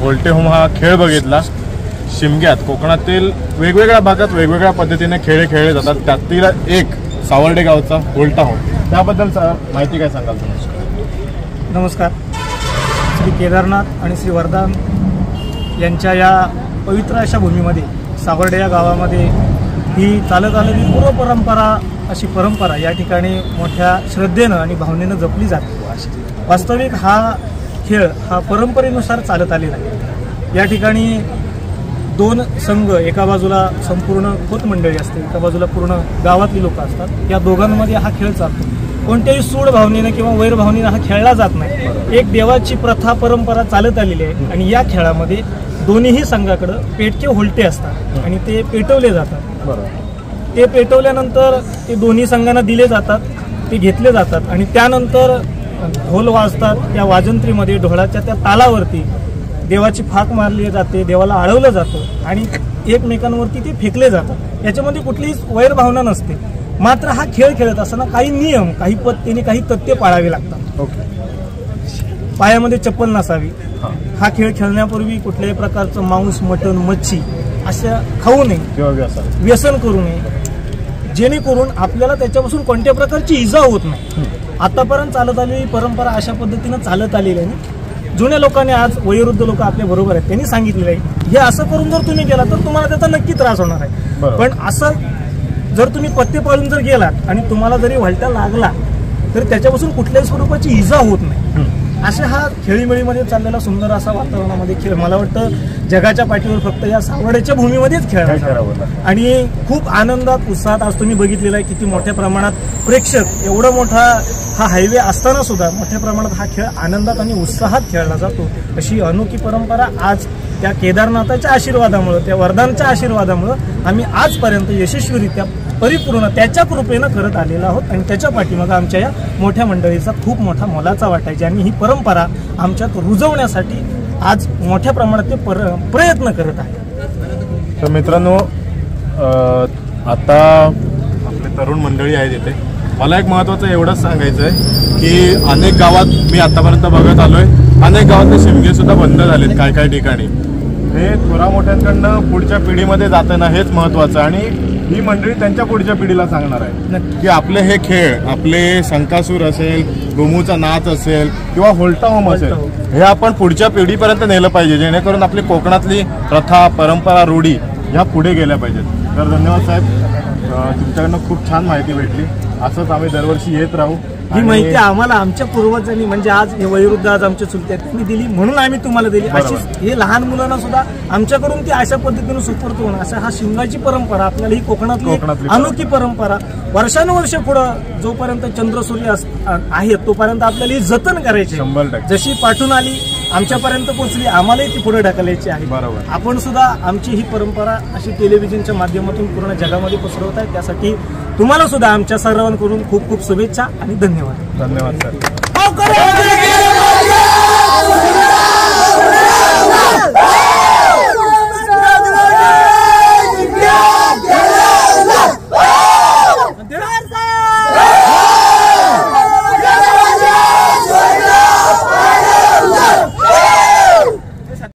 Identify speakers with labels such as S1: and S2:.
S1: होल्टे home हा खेळ बघितला। शिमग्यात कोकणातील वेगवेगळ्या भागात वेगवेगळ्या पद्धतीने खेळ खेळले जातात, त्यातील एक सावर्डे गावचा होल्टा होम, त्याबद्दल माहिती काय सांगाल तुम्ही?
S2: नमस्कार। श्री केदारनाथ आणि श्री वरदान यांच्या या पवित्र अशा भूमीमध्ये सावर्डे या गावामध्ये ही चालत आलेली पूर्वपरंपरा अशी परंपरा या ठिकाणी मोठ्या श्रद्धेनं आणि भावनेनं जपली जाते। वास्तविक हा खेळ हा परंपरेनुसार चालत आलेला आहे। या ठिकाणी दोन संघ, एका बाजूला संपूर्ण खोत मंडळी असते, एका बाजूला पूर्ण गावातली लोक असतात। या दोघांमध्ये हा खेळ चालतो। कोणत्याही सूड भावनेनं किंवा वैर भावनेनं हा खेळला जात नाही। एक देवाची प्रथा परंपरा चालत आलेली आहे आणि या खेळामध्ये दोन्ही संघाकडे पेटके होल्टे असतात आणि ते पेटवले जातात। ते पेटवल्यानंतर ते दोन्ही संघांना दिले जातात, ते घेतले जातात आणि त्यानंतर ढोल वाजतात। त्या वाजंत्रीमध्ये ढोलाच्या त्या तालावरती देवाची फाक मारली जाते, देवाला आळवलं जातं आणि एकमेकांवरती ते फेकले जातात। याच्यामध्ये कुठलीही वैर भावना नसते। मात्र हा खेळ खेळत असताना काही नियम, काही पद्धतीने, काही तथ्य पाळावे लागतात। पायामध्ये चप्पल नसावी, हा खेळ खेळण्यापूर्वी कुठल्याही प्रकारचं मांस, मटण, मच्छी असं खाऊ नये किंवा व्यसन करू नये, जेणेकरून आपल्याला त्याच्यापासून कोणत्या प्रकारची इजा होत नाही। आतापर्यंत चालत आलेली परंपरा अशा पद्धतीनं चालत आलेली आहे। जुन्या लोकांनी, आज वयोवृद्ध लोक आपल्या बरोबर आहेत, त्यांनी सांगितलेलं आहे हे असं करून जर तुम्ही गेला तर तुम्हाला त्याचा नक्की त्रास होणार आहे। पण असं जर तुम्ही पत्ते पाळून जर गेलात आणि तुम्हाला जरी व्हलटा लागला तर त्याच्यापासून कुठल्याही स्वरूपाची इजा होत नाही। असे हा खेळीमेळीमध्ये चाललेला सुंदर असा वातावरणामध्ये खेळ मला वाटतं जगाच्या पाठीवर फक्त या सावर्डेच्या भूमीमध्येच खेळला आणि खूप आनंदात, उत्साहात आज तुम्ही बघितलेला आहे किती मोठ्या प्रमाणात प्रेक्षक, एवढा मोठा हा हायवे असताना सुद्धा मोठ्या प्रमाणात हा खेळ आनंदात आणि उत्साहात खेळला जातो। अशी अनोखी परंपरा आज त्या केदारनाथाच्या आशीर्वादामुळे, त्या वरदानच्या आशीर्वादामुळे आम्ही आजपर्यंत यशस्वीरित्या परिपूर्ण त्याच्या कृपेनं करत आलेलो आहोत आणि त्याच्या पाठीमागे आमच्या या मोठ्या मंडळीचा खूप मोठा मोलाचा वाटा आहे, ज्यांनी ही परंपरा आमच्यात रुजवण्यासाठी आज मोठ्या प्रमाणात ते प्रयत्न करत आहे।
S1: तर मित्रांनो, आता आपले तरुण मंडळी आहेत इथे, मला एक महत्त्वाचं एवढंच सांगायचं आहे की अनेक गावात मी आतापर्यंत बघत आलोय, अनेक गावातले शिमगे सुद्धा बंद झालेत काय काय ठिकाणी। हे थोरा मोठ्यांकडनं पुढच्या पिढीमध्ये जातं ना, हेच महत्त्वाचं आणि ही मंडळी त्यांच्या पुढच्या पिढीला सांगणार आहे की आपले हे खेळ, आपले शंकासूर असेल, गोमूचा नाच असेल किंवा होल्टा होम असेल, हे आपण पुढच्या पिढीपर्यंत नेलं पाहिजे, जेणेकरून आपली कोकणातली प्रथा, परंपरा, रूढी ह्या पुढे गेल्या पाहिजेत। तर धन्यवाद साहेब, तुमच्याकडनं खूप छान माहिती भेटली। असंच आम्ही दरवर्षी येत राहू।
S2: ही माहिती आम्हाला आमच्या पूर्वजांनी, म्हणजे आज हे वयोवृद्ध आज आमच्या चुलत्यात त्यांनी दिली म्हणून आम्ही तुम्हाला दिली। अशीच हे लहान मुलांना सुद्धा आमच्याकडून ती अशा पद्धतीने सुपूर्त होणं, अशा हा शिमगाची परंपरा आपल्याला ही कोकणातली अनोखी परंपरा वर्षानुवर्ष पुढं जोपर्यंत चंद्रसूर्य आहेत तोपर्यंत आपल्याला ही जतन करायची। जशी पाठून आली आमच्यापर्यंत पोहोचली, आम्हालाही ती पुढे ढकलायची आहे। आपण सुद्धा आमची ही परंपरा अशी टेलिव्हिजनच्या माध्यमातून पूर्ण जगामध्ये पसरवत आहे। त्यासाठी तुम्हाला सुद्धा आमच्या सर्वांकडून खूप खूप शुभेच्छा आणि धन्यवाद।
S1: धन्यवाद सर।